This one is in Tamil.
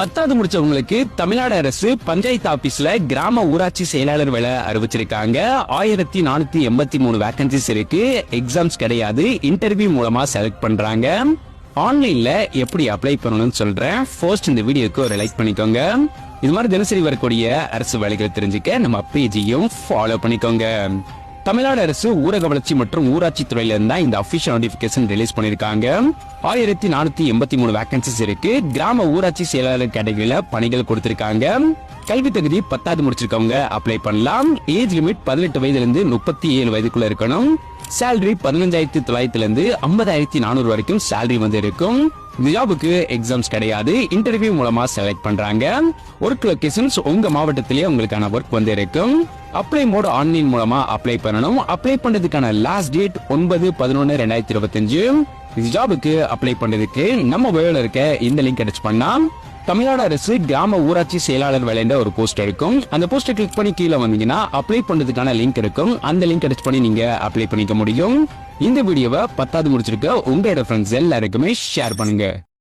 10வது முடிச்சவங்களுக்கு தமிழ்நாடு அரசு பஞ்சாயத்து ஆபீஸ்ல கிராம ஊராட்சி செயலாளர் வேலை அறிவிச்சிருக்காங்க. 1483 வேகன்சிஸ் இருக்கு. எக்ஸாம்ஸ் கிடையாது, இன்டர்வியூ மூலமா செலக்ட் பண்றாங்க. ஆன்லைன்ல எப்படி அப்ளை பண்ணணும்னு சொல்றேன். ஃபர்ஸ்ட் இந்த வீடியோக்கு ஒரு லைக் பண்ணிக்கோங்க. இது மாதிரி தினசரி வரக்கூடிய அரசு வேலைகள் தெரிஞ்சுக்க நம்ம பேஜையும் ஃபாலோ பண்ணிக்கோங்க. தமிழ்நாடு அரசு ஊரக வளர்ச்சி மற்றும் ஊராட்சி துறையில இருந்தா இந்த அபிஷியல் நோட்டிபிகேஷன் ரிலீஸ் பண்ணிருக்காங்க. 1483 வேகன்சிஸ் இருக்கு. கிராம ஊராட்சி செயலாளர் கேட்டகரியில பணிகள் கொடுத்திருக்காங்க. கல்வி தகுதி 10வது முடிச்சிருக்கவங்க அப்ளை பண்ணலாம். ஏஜ் லிமிட் 18 வயதுல இருந்து 37 வயதுக்குள்ள இருக்கணும். சேலரி 15,900 இருந்து 50,400 வரைக்கும் சேலரி இருக்கும். இந்த ஜாபுக்கு எக்ஸாம்ஸ் கிடையாது, இன்டர்வியூ மூலமா செலக்ட் பண்றாங்க. ஒர்க் லொகேஷன்ஸ் உங்க மாவட்டத்திலேயே உங்களுக்கான ஒர்க் இருக்கும். அப்ளை மோட் ஆன்லைன் மூலமா அப்ளை பண்ணணும். அப்ளை பண்றதுக்கான லாஸ்ட் டேட் 9/11/2025. இந்த ஜாபுக்கு அப்ளை பண்றதுக்கு நம்ம வேலையில இருக்க இந்த லிங்க் அட்டாச் பண்ணா தமிழ்நாடு அரசு கிராம ஊராட்சி செயலாளர் வேலைன்ற ஒரு போஸ்ட் இருக்கும். அந்த போஸ்டை கிளிக் பண்ணி கீழே வந்தீங்கன்னா அப்ளை பண்றதுக்கான லிங்க் இருக்கும். அந்த லிங்க் அட்டாச் பண்ணி நீங்க அப்ளை பண்ணிக்க முடியும். இந்த வீடியோவை 10வது முடிச்சிருக்க உங்களோட ஃப்ரெண்ட்ஸ் எல்லாருக்குமே ஷேர் பண்ணுங்க.